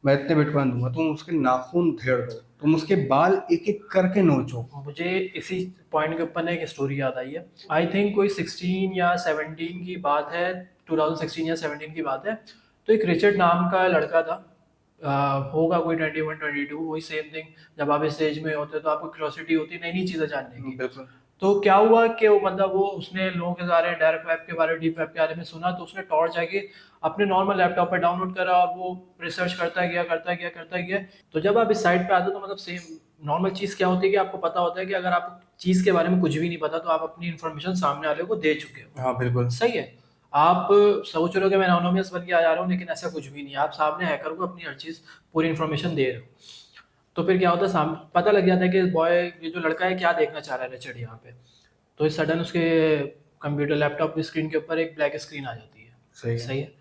S1: मैं इतने बिटकॉइन दूंगा। तुम उसके नाखून धेड़ दो, तुम उसके बाल एक एक करके नोचो।
S2: मुझे इसी पॉइंट के ऊपर ना एक स्टोरी याद आई है। आई थिंक कोई 16 या 17 की बात है, 2016 या 17 की बात है। तो एक रिचर्ड नाम का लड़का था, होगा कोई 21 22, वही सेम थिंग। जब आप इस एज में होते हो तो आपको क्यूरियोसिटी होती है नई नई चीज़ें जानने की।
S1: बिल्कुल।
S2: तो क्या हुआ कि वो मतलब वो उसने लोगों के बारे में, डायरेक्ट वेब के बारे में, डीप वेब के बारे में सुना, तो उसने टॉर्च जाके अपने नॉर्मल लैपटॉप पे डाउनलोड करा और वो रिसर्च करता गया करता गया करता गया। तो जब आप इस साइट पे आते हो तो मतलब सेम नॉर्मल चीज़ क्या होती है कि आपको पता होता है कि अगर आप चीज़ के बारे में कुछ भी नहीं पता तो आप अपनी इन्फॉर्मेशन सामने वाले को दे चुके हो।
S1: हाँ बिल्कुल।
S2: सही है। आप सोच रहे हो कि मैं एनोनिमस बन के आ जा रहा हूँ, लेकिन ऐसा कुछ भी नहीं है। आप सामने हैकर को अपनी हर चीज़, पूरी इन्फॉर्मेशन दे रहे हो। तो फिर क्या होता है, पता लग जाता है कि बॉय, ये जो लड़का है क्या देखना चाह रहा है रिचर्ड यहाँ पे। तो इस सडन उसके कंप्यूटर लैपटॉप की स्क्रीन के ऊपर एक ब्लैक स्क्रीन आ जाती है।
S1: सही है।
S2: सही है।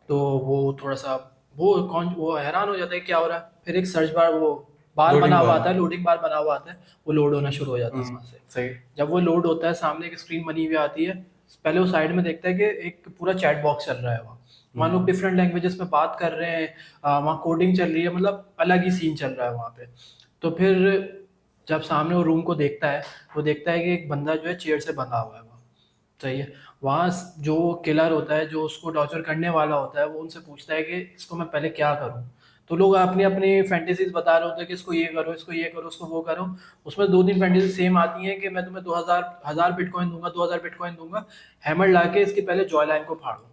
S2: तो वो थोड़ा सा, वो हैरान हो जाता है क्या हो रहा है। फिर एक सर्च बार, वो बार बना
S1: लोडिंग
S2: हुआ
S1: बार।
S2: आता है, लोडिंग बार बना हुआ आता है, वो लोड होना शुरू हो जाता है वहाँ से।
S1: सही।
S2: जब वो लोड होता है, सामने एक स्क्रीन बनी हुई आती है। पहले वो साइड में देखता है कि एक पूरा चैट बॉक्स चल रहा है वहाँ। वहाँ लोग डिफरेंट लैंग्वेजेस में बात कर रहे हैं, वहाँ कोडिंग चल रही है, मतलब अलग ही सीन चल रहा है वहाँ पे। तो फिर जब सामने वो रूम को देखता है, वो देखता है कि एक बंदा जो है चेयर से बंधा हुआ है वहाँ। सही है। वहाँ जो किलर होता है, जो उसको टॉर्चर करने वाला होता है, वो उनसे पूछता है कि इसको मैं पहले क्या करूँ। तो लोग अपनी अपनी फैंटेसीज बता रहे होते हैं कि इसको ये करो, इसको ये करो, इसको वो करो। उसमें दो तीन फैंटेसी सेम आती हैं कि मैं तुम्हें 2000 बिटकॉइन दूंगा, 2000 बिटकॉइन दूंगा। हैमर ला के इसकी पहले जॉय लाइन को फाड़ो,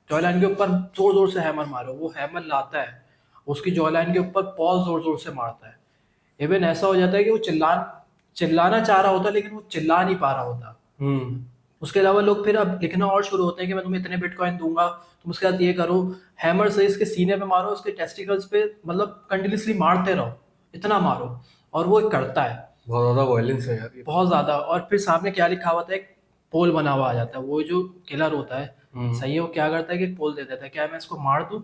S2: जॉय लाइन के ऊपर जोर जोर से हैमर मारो। वो हैमर लाता है, उसकी जॉय लाइन के ऊपर बहुत जोर जोर से मारता है। इवन ऐसा हो जाता है कि वो चिल्लाना चाह रहा होता है, लेकिन वो चिल्ला नहीं पा रहा होता।
S1: हम्म।
S2: उसके अलावा लोग फिर अब लिखना और शुरू होते हैं कि मैं तुम्हें इतने बिटकॉइन दूंगा, तुम उसके साथ ये करो। हैमर से इसके सीने पे मारो, उसके टेस्टिकल्स पे, मतलब कंटिन्यूसली मारते रहो, इतना मारो। और वो करता है
S1: बहुत ज़्यादा वायलेंस है यार ये तो।
S2: बहुत ज़्यादा। और फिर सामने क्या लिखा हुआ था, एक पोल बना हुआ आ जाता है। वो जो किलर होता है, सही है, वो क्या करता है कि एक पोल दे देता है, क्या मैं इसको मार दूँ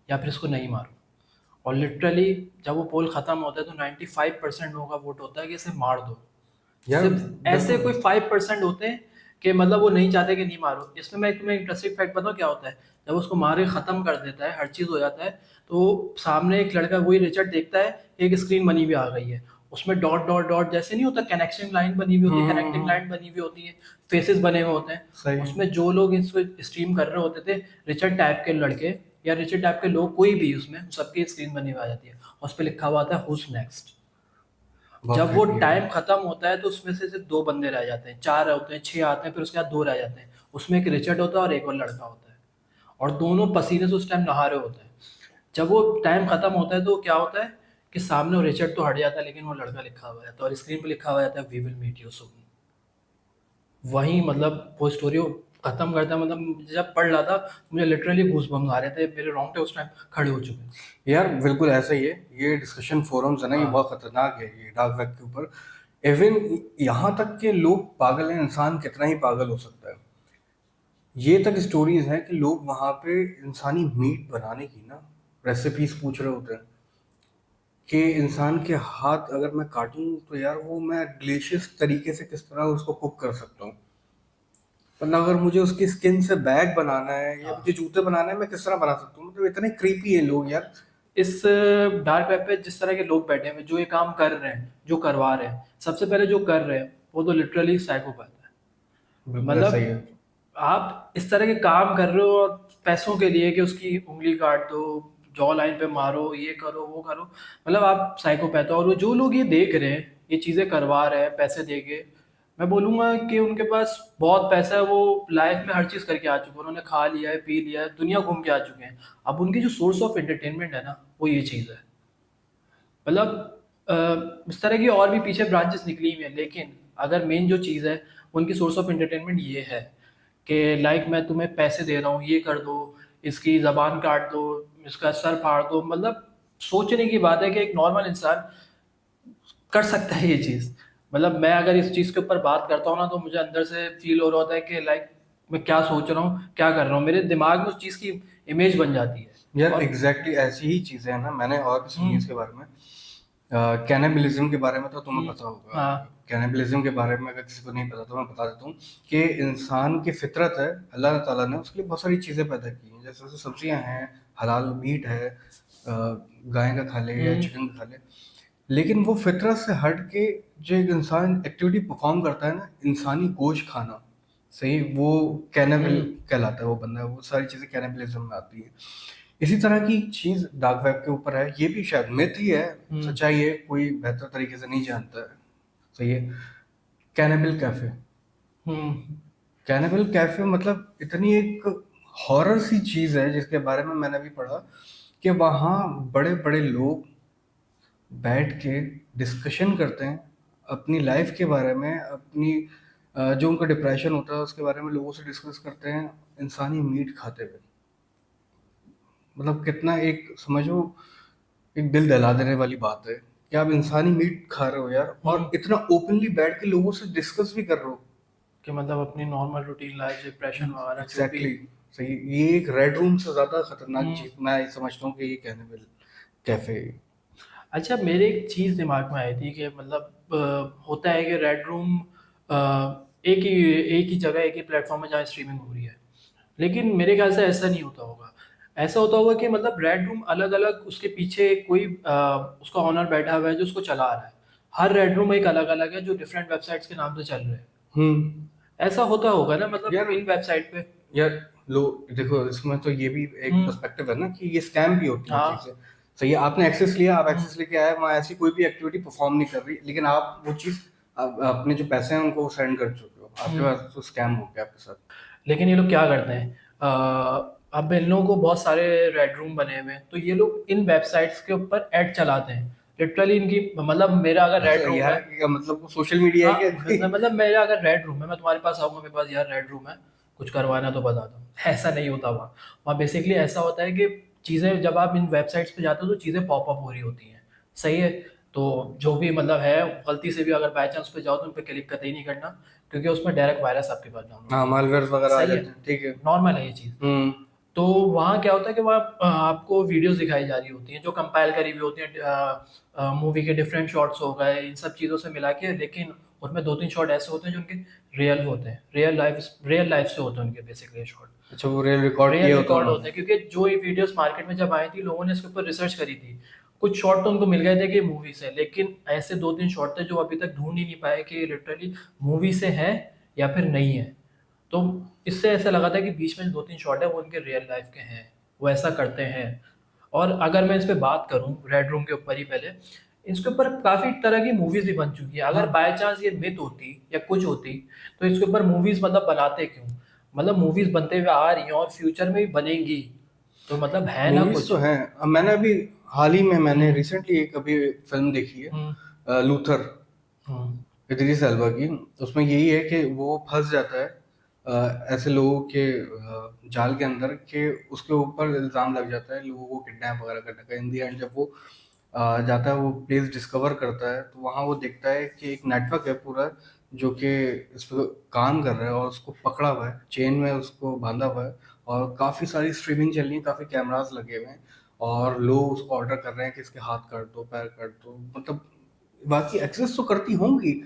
S2: या फिर इसको नहीं मारूँ। और लिटरली जब वो पोल खत्म होता है तो 95% लोगों का वोट होता है कि इसे मार दो।
S1: यार
S2: सिर्फ ऐसे
S1: बिल्कुल।
S2: कोई 5% होते हैं कि मतलब वो नहीं चाहते कि नहीं मारो। इसमें मैं तुम्हें इंटरेस्टिंग फैक्ट बताऊँ क्या होता है। जब उसको मारे खत्म कर देता है, हर चीज़ हो जाता है, तो सामने एक लड़का, वही रिचर्ड, देखता है एक स्क्रीन बनी हुई आ गई है। उसमें डॉट डॉट डॉट जैसे नहीं होता, कनेक्शन लाइन बनी हुई होती है, कनेक्टिंग लाइन बनी हुई होती है, फेसेस बने हुए होते हैं।
S1: सही है।
S2: उसमें जो लोग इसको स्ट्रीम कर रहे होते थे, रिचर्ड टाइप के लड़के या रिचर्ड टाइप के लोग, कोई भी, उसमें सबकी स्क्रीन बनी हुई आ जाती है और उस पर लिखा हुआ आता है हुज नेक्स्ट।
S1: बहुत
S2: जब वो
S1: creepy है
S2: टाइम
S1: यार।
S2: खत्म होता है तो उसमें से सिर्फ दो बंदे रह जाते हैं, चार होते हैं, छह आते हैं, फिर उसके बाद दो रह जाते हैं। उसमें एक रिचर्ड होता है और एक और लड़का होता है, और दोनों पसीने से उस टाइम नहा रहे होते हैं। जब वो टाइम खत्म होता है तो क्या होता है कि सामने वो रिचर्ड तो हट जाता है, लेकिन वो लड़का लिखा हुआ जाता है और स्क्रीन पे लिखा हुआ जाता है we will meet you soon. वही मतलब वो स्टोरी खत्म करता है। मतलब जब पढ़ रहा था, मुझे लिटरली गूज़बम्स आ रहे थे, मेरे रोंगटे उस टाइम खड़े हो चुके थे।
S1: यार बिल्कुल ऐसा ही है। ये डिस्कशन फोरम्स है ना, ये
S2: हाँ।
S1: बहुत खतरनाक है ये डार्क वेब के ऊपर। इवन यहाँ तक के लोग पागल हैं, इंसान कितना ही पागल हो सकता है। ये तक स्टोरीज हैं कि लोग वहाँ पे इंसानी मीट बनाने की ना रेसिपीज पूछ रहे होते हैं कि इंसान के हाथ अगर मैं काटूं तो यार वो मैं डिलीशियस तरीके से किस तरह उसको कुक कर सकता हूँ। मतलब अगर मुझे उसकी स्किन से बैग बनाना है या मुझे
S2: हाँ।
S1: जूते बनाना है, मैं किस तरह बना सकता हूँ। मतलब इतने क्रीपी है लोग यार।
S2: इस डार्क वेब पे जिस तरह के लोग बैठे हैं, जो ये काम कर रहे हैं, जो करवा रहे हैं, सबसे पहले जो कर रहे हैं वो तो लिटरली साइकोपैथ है।
S1: बिल्कुल ऐसा ही
S2: मतलब
S1: है।
S2: आप इस तरह के काम कर रहे हो और पैसों के लिए कि उसकी उंगली काट दो, जॉ लाइन पे मारो, ये करो वो करो, मतलब आप साइकोपैथ हो। और वो जो लोग ये देख रहे हैं, ये चीज़ें करवा रहे हैं पैसे दे के, मैं बोलूँगा कि उनके पास बहुत पैसा है, वो लाइफ में हर चीज़ करके आ चुके हैं, उन्होंने खा लिया है, पी लिया है, दुनिया घूम के आ चुके हैं। अब उनकी जो सोर्स ऑफ एंटरटेनमेंट है ना, वो ये चीज़ है। मतलब अ, इस तरह की और भी पीछे ब्रांचेस निकली हुई हैं, लेकिन अगर मेन जो चीज़ है, उनकी सोर्स ऑफ एंटरटेनमेंट ये है कि लाइक मैं तुम्हें पैसे दे रहा हूँ, ये कर दो, इसकी ज़बान काट दो, इसका सर फाड़ दो। मतलब सोचने की बात है कि एक नॉर्मल इंसान कर सकता है ये चीज़। मतलब मैं अगर इस चीज़ के ऊपर बात करता हूँ ना, तो मुझे अंदर से फील हो रहा होता है कि लाइक मैं क्या सोच रहा हूँ, क्या कर रहा हूँ, मेरे दिमाग में उस चीज़ की इमेज बन जाती है।
S1: यार
S2: और
S1: एग्जैक्टली ऐसी ही चीजें हैं ना, मैंने और भी सुनी है
S2: हम्म
S1: इसके बारे में। कैनिबलिज्म के बारे में तो तुम्हें
S2: हम्म,
S1: पता होगा।
S2: हाँ
S1: कैनिबलिज्म के बारे में अगर किसी को नहीं पता तो मैं बता देता हूँ कि इंसान की फितरत है, अल्लाह ताला ने उसके लिए बहुत सारी चीज़ें पैदा की हैं, जैसे जैसे सब्जियां हैं, हलाल मीट है, गाय का खा ले या
S2: हम्म
S1: चिकन का खा ले। लेकिन वो फितरत से हट के जो एक इंसान एक्टिविटी परफॉर्म करता है ना, इंसानी गोश्त खाना, सही, वो कैनिबल
S2: हम्म
S1: कहलाता है वो बंदा, वो सारी चीज़ें कैनिबलिज्म में आती है। इसी तरह की चीज़ डार्क वेब के ऊपर है, ये भी शायद मिथ ही है,
S2: हम्म
S1: सच्चाई है कोई बेहतर तरीके से नहीं जानता है। सही है। Cannibal cafe.
S2: Hmm
S1: cannibal cafe मतलब इतनी एक हॉरर सी चीज़ है जिसके बारे में मैंने भी पढ़ा कि वहाँ बड़े बड़े लोग बैठ के डिस्कशन करते हैं अपनी लाइफ के बारे में, अपनी जो उनका डिप्रेशन होता है उसके बारे में लोगों से डिस्कस करते हैं, इंसानी मीट खाते हुए। मतलब कितना एक समझो, एक दिल दहला देने वाली बात है कि आप इंसानी मीट खा रहे हो यार, और
S2: हम्म
S1: इतना ओपनली बैठ के लोगों से डिस्कस भी कर रहे हो।
S2: कि मतलब अपनी नॉर्मल रूटीन लाइफ, डिप्रेशन वगैरह जो भी।
S1: Exactly exactly। सही, ये एक रेड रूम से ज्यादा खतरनाक
S2: हम्म
S1: चीज मैं समझता हूँ कि ये कैनिबल कैफे।
S2: अच्छा, मेरे एक चीज़ दिमाग में आई थी कि मतलब होता है कि रेड रूम एक ही जगह, एक ही प्लेटफॉर्म है जहाँ स्ट्रीमिंग हो रही है, लेकिन मेरे ख्याल से ऐसा नहीं होता होगा। ऐसा होता होगा कि मतलब रेड रूम अलग अलग, उसके पीछे कोई उसका ऑनर बैठा हुआ है जो उसको चला रहा है। हर रेड रूम एक अलग अलग है जो डिफरेंट वेबसाइट्स के नाम से चल रहे हैं।
S1: हम्म।
S2: ऐसा होता होगा ना, मतलब
S1: यार
S2: इन वेबसाइट पे।
S1: यार लो, देखो इसमें तो ये भी एक
S2: हम्म
S1: पर्सपेक्टिव है ना कि ये स्कैम भी होती हैं चीजें।
S2: हाँ
S1: सही है, आपने एक्सेस लिया, आप
S2: हम्म
S1: एक्सेस लेके आए, वहाँ ऐसी कोई भी एक्टिविटी परफॉर्म नहीं कर रही, लेकिन आप वो चीज अपने जो पैसे हैं उनको सेंड कर चुके हो, आपके
S2: हम्म
S1: पास तो स्कैम हो गया आपके साथ।
S2: लेकिन ये लोग क्या करते हैं, अब इन लोगों को बहुत सारे रेड रूम बने हुए हैं, तो ये लोग इन वेबसाइट्स के ऊपर ऐड चलाते हैं। लिटरली इनकी, मतलब मेरा अगर रेड रूम
S1: यार
S2: है,
S1: क्या मतलब, वो सोशल मीडिया है
S2: हाँ
S1: क्या
S2: मतलब मेरा अगर रेड रूम है, मैं तुम्हारे पास आऊंगा, मेरे पास यार रेड रूम है, कुछ करवाना तो बता दो। ऐसा नहीं होता वहाँ। वहाँ बेसिकली ऐसा होता है कि चीज़ें जब आप इन वेबसाइट्स पे जाते हो तो चीज़ें पॉपअप हो रही होती हैं। सही है। तो जो भी मतलब है, गलती से भी अगर बाई चांस पे जाओ तो उन पर क्लिक कतई नहीं करना, क्योंकि उसमें डायरेक्ट वायरस आपके पास डाउनलोड
S1: हाँ,
S2: होगा।
S1: मालवेयर वगैरह आ
S2: सही है,
S1: जाते हैं, ठीक है।
S2: नॉर्मल है ये चीज़।
S1: हम्म।
S2: तो वहाँ क्या होता है कि वहाँ आपको वीडियोस दिखाई जा रही होती हैं जो कंपाइल करी हुई होती हैं, मूवी के डिफरेंट शॉट्स हो गए, इन सब चीज़ों से मिला के, लेकिन उनमें दो तीन शॉट ऐसे होते हैं जो उनके रियल होते हैं, रियल लाइफ से होते हैं उनके बेसिकली शॉट।
S1: अच्छा, वो रियल रिकॉर्ड
S2: रियल
S1: किए होते हैं
S2: रिकॉर्ड होते
S1: उन्होंने।
S2: हैं, क्योंकि जो ये वीडियोस मार्केट में जब आई थी, लोगों ने इसके ऊपर रिसर्च करी थी। कुछ शॉट तो उनको मिल गए थे कि मूवी से, लेकिन ऐसे दो तीन शॉट थे जो अभी तक ढूंढ ही नहीं पाए कि लिटरली मूवी से है या फिर नहीं है। तो इससे ऐसा लगा था कि बीच में जो दो तीन शॉट है वो उनके रियल लाइफ के हैं, वो ऐसा करते हैं। और अगर मैं इस पे बात करूं रेड रूम के ऊपर ही पहले, इसके ऊपर काफी तरह की मूवीज भी बन चुकी है। अगर
S1: हाँ,
S2: बाय चांस ये मिथ होती या कुछ होती, तो इसके ऊपर मूवीज मतलब बनाते क्यों? मतलब मूवीज बनते हुए आ रही हैं और फ्यूचर में भी बनेंगी, तो मतलब है ना
S1: मूवीज तो
S2: कुछ।
S1: हैं। अब मैंने अभी हाल ही में मैंने
S2: हम्म
S1: रिसेंटली एक अभी फिल्म देखी
S2: हम्म
S1: है, लूथर,
S2: हम्म
S1: इदरीस एल्बा की। उसमें यही है कि वो फंस जाता है ऐसे लोगों के जाल के अंदर, कि उसके ऊपर इल्ज़ाम लग जाता है लोगों को किडनैप वगैरह करने का। इन दी एंड जब वो जाता है, वो प्लेस डिस्कवर करता है, तो वहाँ वो देखता है कि एक नेटवर्क है पूरा जो कि इस पर काम कर रहा है, और उसको पकड़ा हुआ है, चेन में उसको बांधा हुआ है, और काफ़ी सारी स्ट्रीमिंग चल रही है, काफ़ी कैमरास लगे हुए हैं, और लोग उसको ऑर्डर कर रहे हैं कि इसके हाथ काट दो, पैर काट दो। मतलब बाकी एक्सेस तो करती होंगी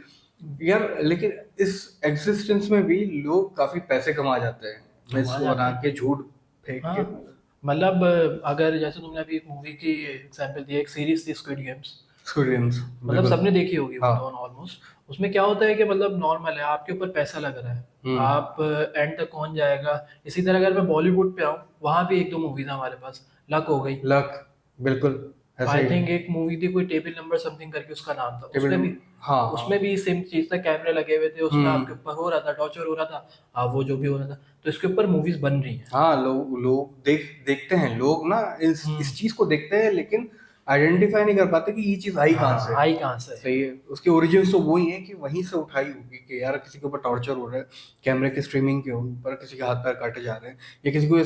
S1: यार, लेकिन इस एग्जिस्टेंस में भी लोग काफी पैसे कमा जाते हैं,
S2: घुमा
S1: मिस
S2: जाते
S1: बना
S2: हैं।
S1: के, झूठ फेंक के।
S2: हाँ, मतलब अगर जैसे तुमने अभी एक मूवी की एग्जांपल दी, एक सीरीज थी स्क्विड गेम्स,
S1: स्क्विड गेम्स,
S2: मतलब
S1: बिल्कुल।
S2: सबने देखी होगी वो
S1: हाँ।
S2: तो ऑलमोस्ट। उसमें क्या होता है कि मतलब नॉर्मल है, आपके ऊपर पैसा लग रहा है, आप एंड तक कौन जाएगा। इसी तरह अगर मैं बॉलीवुड पे आऊँ, वहाँ भी एक दो मूवीज हमारे पास, लक हो गई।
S1: लक, बिल्कुल ऐसा
S2: आई
S1: ही है।
S2: थिंक एक मूवी थी कोई टेबल नंबर समथिंग करके उसका नाम था,
S1: टेबल,
S2: उसमें भी
S1: हाँ हाँ।
S2: उसमें भी सेम चीज था, कैमरे लगे हुए थे, उसमें आपके
S1: हम्म।
S2: ऊपर हो रहा था, टॉर्चर हो रहा था, वो जो भी हो रहा था। तो इसके ऊपर मूवीज बन रही हैं।
S1: हाँ, लोग लोग देखते हैं, लोग ना
S2: हम्म।
S1: इस चीज को देखते हैं, लेकिन आइडेंटिफाई नहीं कर पाते कि ये चीज आई कहाँ
S2: हाँ,
S1: से।
S2: आई कहाँ से।
S1: सही है, उसके ओरिजिन तो वही है कि वहीं से उठाई होगी कि यार किसी के ऊपर टॉर्चर हो रहा है, कैमरे के स्ट्रीमिंग के ऊपर किसी के हाथ पैर काटे जा रहे हैं, या किसी को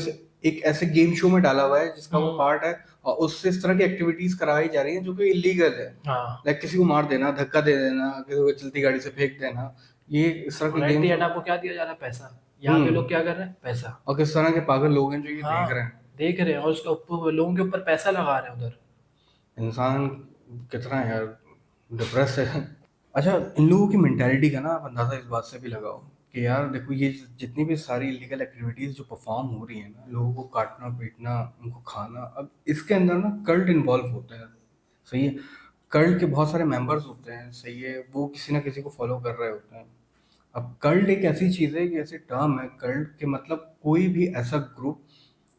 S1: एक ऐसे गेम शो में डाला हुआ है जिसका वो
S2: हम्म।
S1: पार्ट है, और उससे इस तरह की एक्टिविटीज कराई जा रही हैं जो कि इलीगल है।
S2: हाँ,
S1: लाइक किसी को मार देना, धक्का दे देना, किसी को चलती गाड़ी से फेंक देना, ये इस तरह
S2: और
S1: के
S2: एट द
S1: गेम्स।
S2: एंड आपको क्या दिया जा रहा है? पैसा। यहाँ पे
S1: हम्म।
S2: लोग क्या कर रहे हैं? पैसा।
S1: और किस तरह के पागल लोग हैं जो ये देख रहे
S2: हाँ,
S1: हैं।
S2: देख रहे हैं और उसके ऊपर लोगों के ऊपर पैसा लगा रहे हैं उधर।
S1: इंसान कितना यार डिप्रेस है। अच्छा, इन लोगों की मेंटालिटी का ना आप अंदाज़ा इस बात से भी लगाओ कि यार देखो, ये जितनी भी सारी इलीगल एक्टिविटीज़ जो परफॉर्म हो रही है ना, लोगों को काटना पीटना, उनको खाना, अब इसके अंदर ना कल्ट इन्वॉल्व होते हैं। सही है, कल्ट के बहुत सारे मेंबर्स होते हैं, सही है, वो किसी ना किसी को फॉलो कर रहे होते हैं। अब कल्ट एक ऐसी चीज़ है, कि ऐसी टर्म है कल्ट के, मतलब कोई भी ऐसा ग्रुप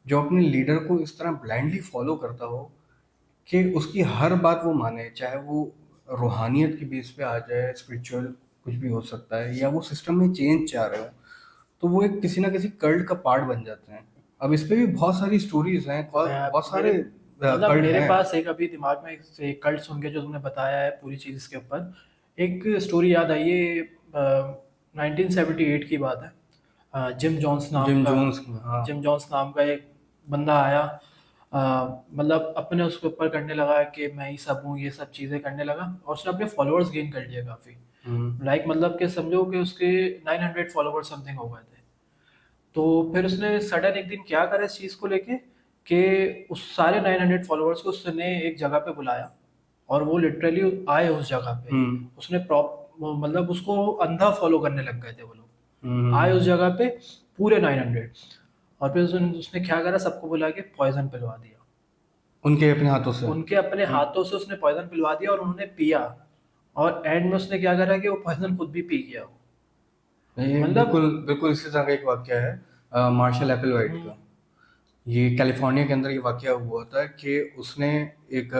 S1: जो अपने लीडर को इस तरह ब्लाइंडली फॉलो करता हो कि उसकी हर बात वो माने, चाहे वो रूहानियत की बेस पे आ जाए, स्पिरिचुअल कुछ भी हो सकता है, या वो सिस्टम में चेंज चाह रहे हो, तो वो एक किसी ना किसी कल्ट का पार्ट बन जाते हैं। अब इस पे भी बहुत सारी स्टोरीज हैं, बहुत
S2: मेरे
S1: सारे
S2: मतलब
S1: कल्ट
S2: मेरे
S1: हैं।
S2: पास एक अभी दिमाग में एक कल्ट सुन के जो तुमने बताया है पूरी चीज़ इसके ऊपर, एक स्टोरी याद आई। ये 1978 की बात है। जिम जॉन्स नाम
S1: जिम
S2: का
S1: जोन्स, हाँ।
S2: जिम जॉन्स नाम का एक बंदा आया। मतलब अपने उसके ऊपर करने लगा कि मैं ही सब हूँ, ये सब चीज़ें करने लगा, और उसने अपने फॉलोअर्स गेन कर लिए काफ़ी।
S1: हम्म।
S2: लाइक मतलब कि समझो कि उसके 900 फॉलोअर्स समथिंग हो गए थे। तो फिर उसने सडन एक दिन क्या करा इस चीज़ को लेके, कि उस सारे 900 फॉलोअर्स को उसने एक जगह पे बुलाया, और वो लिटरली आए उस जगह पे।
S1: हम्म।
S2: उसने मतलब उसको अंधा फॉलो करने लग गए थे वो लोग। आए उस
S1: हम्म।
S2: जगह पे पूरे 900, और फिर उसने उसने क्या करा, सबको बुला के पॉइजन पिलवा दिया।
S1: उनके अपने हाथों से।
S2: उनके अपने हाथों से उसने पॉइजन पिलवा दिया और उन्होंने पिया। और एंड में उसने क्या करा कि वो पॉइजन खुद भी पी गया वो।
S1: ये
S2: मतलब
S1: बिल्कुल बिल्कुल इसी तरह का एक वाक्य है, मार्शल एप्पलवाइट
S2: हम्म।
S1: का। ये कैलिफोर्निया के अंदर ये वाकया हुआ था कि उसने एक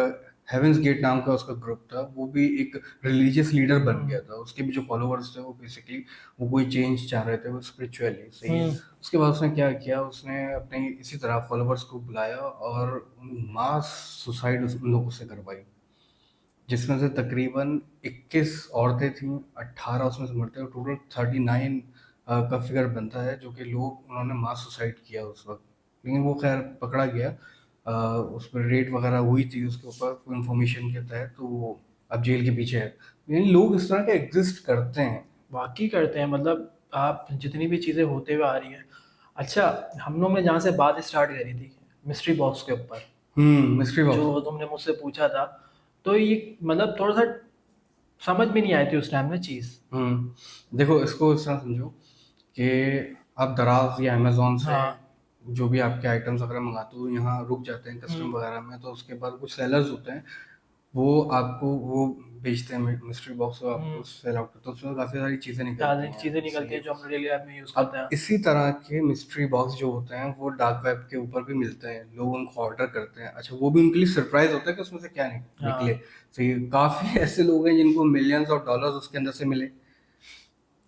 S1: हेवेंस गेट नाम का उसका ग्रुप था, वो भी एक रिलीजियस लीडर बन
S2: हम्म।
S1: गया था, उसके भी जो फॉलोअर्स थे वो बेसिकली वो कोई चेंज चाह रहे थे, वो स्पिरिचुअली, सही है।
S2: हम्म।
S1: उसके बाद उसने क्या किया, उसने अपने इसी तरह फॉलोअर्स को बुलाया और मास सुसाइड उन लोगों से करवाई, जिसमें से तकरीबन 21 औरतें थीं, 18 उसमें से मरते, और टोटल 39 का फिगर बनता है, जो कि लोग उन्होंने मास सुसाइड किया उस वक्त। लेकिन वो खैर पकड़ा गया, उस पर रेड वगैरह हुई थी उसके ऊपर इन्फॉर्मेशन के तहत, तो वो अब जेल के पीछे है। लेकिन लोग इस तरह के एग्जिस्ट करते हैं।
S2: वाकई करते हैं। मतलब आप जितनी भी चीज़ें होते हुए आ रही हैं। अच्छा, हम लोग ने जहाँ से बात स्टार्ट करी थी मिस्ट्री बॉक्स के ऊपर,
S1: मिस्ट्री बॉक्स।
S2: जो तुमने मुझसे पूछा था, तो ये मतलब थोड़ा सा समझ में नहीं आई थी उस टाइम में चीज़।
S1: देखो, इसको इस तरह समझो कि आप दराज या अमेजोन से
S2: हाँ।
S1: जो भी आपके आइटम्स वगैरह मंगाते हो, यहाँ रुक जाते हैं कस्टम
S2: हम्म।
S1: वगैरह में, तो उसके बाद कुछ सेलर्स होते हैं, वो आपको वो बेचते हैं मिस्ट्री बॉक्स को, आपको
S2: हम्म।
S1: सेल आउट करते हैं, उसमें काफ़ी सारी चीज़ें
S2: ज़्यादा
S1: निकलती हैं।
S2: चीज़ें
S1: सही
S2: निकलती हैं
S1: है।
S2: जो हम डेली लाइफ में यूज़ करते
S1: अब
S2: हैं।
S1: इसी तरह के मिस्ट्री बॉक्स जो होते हैं वो डार्क वेब के ऊपर भी मिलते हैं, लोग उनको ऑर्डर करते हैं। अच्छा, वो भी उनके लिए सरप्राइज होता है कि उसमें से क्या निकले।
S2: हाँ।
S1: सही है, काफ़ी ऐसे लोग हैं जिनको मिलियंस ऑफ डॉलर्स उसके अंदर से मिले,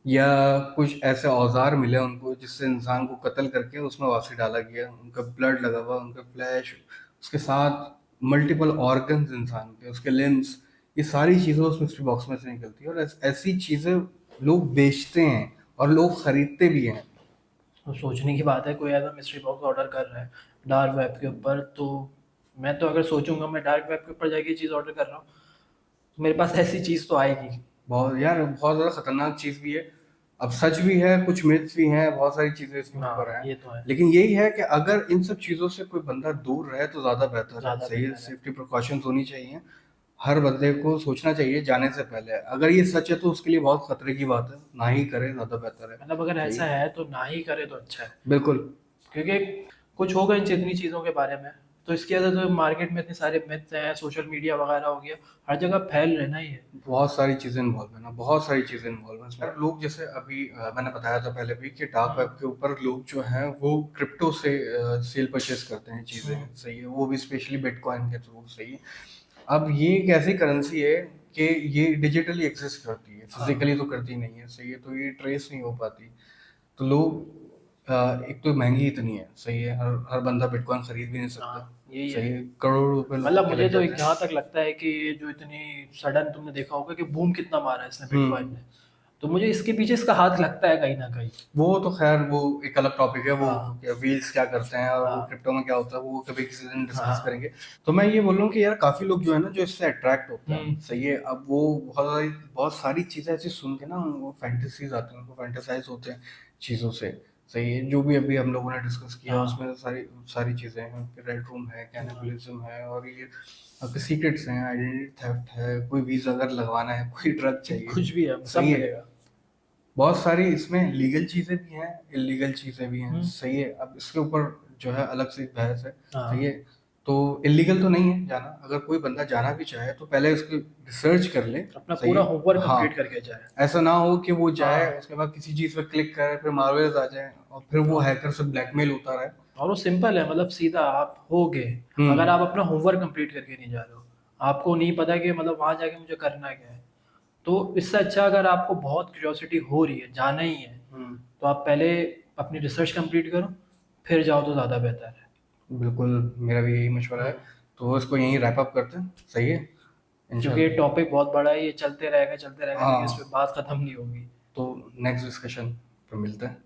S1: या कुछ ऐसे औजार मिले उनको जिससे इंसान को कत्ल करके उसमें वापसी डाला गया, उनका ब्लड लगा हुआ, उनका फ्लैश, उसके साथ मल्टीपल ऑर्गन्स इंसान के, उसके लिम्स, ये सारी चीज़ें उस मिस्ट्री बॉक्स में से निकलती है, और ऐसी चीज़ें लोग बेचते हैं और लोग खरीदते भी हैं।
S2: तो सोचने की बात है, कोई ऐसा मिस्ट्री बॉक्स ऑर्डर कर रहा है डार्क वेब के ऊपर, तो मैं तो अगर सोचूंगा मैं डार्क वेब के ऊपर जाके चीज़ ऑर्डर कर रहा हूँ, तो मेरे पास ऐसी चीज़ तो आएगी।
S1: बहुत यार, बहुत ज़्यादा खतरनाक चीज़ भी है। अब सच भी है, कुछ मिथ्स भी हैं, बहुत सारी चीज़ें इसके ऊपर
S2: हाँ,
S1: हैं।
S2: ये तो है।
S1: लेकिन यही है कि अगर इन सब चीज़ों से कोई बंदा दूर रहे तो ज़्यादा बेहतर है।
S2: ज़्यादा
S1: सही है,
S2: बेहतर है।
S1: सेफ्टी प्रिकॉशंस होनी चाहिए, हर बंदे को सोचना चाहिए जाने से पहले। अगर ये सच है तो उसके लिए बहुत खतरे की बात है, ना ही करे, ज़्यादा बेहतर है।
S2: मतलब अगर
S1: सही
S2: ऐसा
S1: है,
S2: है तो ना ही करे तो अच्छा है।
S1: बिल्कुल।
S2: क्योंकि कुछ होगा इन जितनी चीज़ों के बारे में, तो इसकी वजह से तो मार्केट में इतने सारे मिथ हैं, सोशल मीडिया वगैरह हो गया, हर जगह फैल रहना ही है।
S1: बहुत सारी चीज़ें इन्वॉल्व है ना, बहुत सारी चीज़ें इन्वॉल्व हैं इसमें। लोग जैसे अभी मैंने बताया था पहले भी कि डार्क वेब के ऊपर लोग जो हैं वो क्रिप्टो से सेल परचेज करते हैं चीज़ें, सही है, वो भी स्पेशली बिटकॉइन के थ्रू, सही है। अब ये एक ऐसी करेंसी है कि ये डिजिटली एग्जिस्ट करती है, फिजिकली तो करती नहीं है, सही है, तो ये ट्रेस नहीं हो पाती। तो लोग एक तो महंगी इतनी है, सही है, हर हर बंदा बिटकॉइन खरीद भी नहीं सकता,
S2: हाँ, यही
S1: सही
S2: है।
S1: है, करोड़ों रुपए लोगों
S2: मतलब
S1: के
S2: मुझे
S1: लग
S2: तो
S1: जाते हैं।
S2: जहाँ तक लगता है कि ये जो इतनी सडन तुमने देखा होगा कि बूम कितना मारा है इसने बिटकॉइन ने, तो मुझे इसके पीछे इसका हाथ लगता है कहीं ना कहीं।
S1: वो तो खैर वो एक अलग टॉपिक है, वो
S2: हाँ।
S1: व्हील्स क्या करते हैं और वो
S2: हाँ।
S1: क्रिप्टो में क्या होता है, वो कभी किसी दिन डिस्कस
S2: हाँ।
S1: करेंगे। तो मैं ये बोल रहा हूँ कि यार काफी लोग जो है ना जो इससे अट्रैक्ट होते हैं, सही है, अब वो बहुत सारी चीजें ऐसी सुन के ना वो फैंटेसीज आते हैं, उनको फैंटेसाइज होते हैं चीजों से, सही है, जो भी अभी हम लोगों ने डिस्कस किया
S2: हाँ।
S1: उसमें सारी सारी चीजें हैं, रेड रूम है, कैनिबलिज्म है, और ये आपके सीक्रेट्स हैं, आइडेंटिटी थेफ्ट है, कोई वीजा अगर लगवाना है, कोई ड्रग चाहिए,
S2: कुछ भी है, सब
S1: सही है,
S2: मिलेगा।
S1: बहुत सारी इसमें लीगल चीजें भी हैं, इलीगल चीजें भी हैं, सही है, अब इसके ऊपर जो है अलग से एक बहस है,
S2: हाँ।
S1: सही है। तो इलीगल तो नहीं है जाना, अगर कोई बंदा जाना भी चाहे तो पहले उसकी रिसर्च कर ले,
S2: अपना
S1: सही
S2: पूरा
S1: है,
S2: होमवर्क
S1: हाँ,
S2: कंप्लीट करके जाए।
S1: ऐसा ना हो कि वो जाए
S2: हाँ।
S1: उसके बाद किसी चीज पे क्लिक करे फिर मालवेयर आ जाए और फिर वो हैकर से ब्लैकमेल होता रहे।
S2: और वो सिंपल है, मतलब सीधा आप हो गए, अगर आप अपना होमवर्क कंप्लीट करके नहीं जा रहे हो, आपको नहीं पता कि मतलब वहाँ जाके मुझे करना क्या है, तो इससे अच्छा अगर आपको बहुत क्यूरियोसिटी हो रही है, जाना ही है, तो आप पहले अपनी रिसर्च कंप्लीट करो, फिर जाओ तो ज़्यादा बेहतर है।
S1: बिल्कुल, मेरा भी यही मशवरा है। तो इसको यहीं रैप अप करते हैं, सही है,
S2: क्योंकि ये
S1: इंशाल्लाह।
S2: टॉपिक बहुत बड़ा है, ये चलते रहेगा लेकिन इस
S1: हाँ,
S2: पे बात खत्म नहीं होगी।
S1: तो नेक्स्ट डिस्कशन पे मिलते हैं।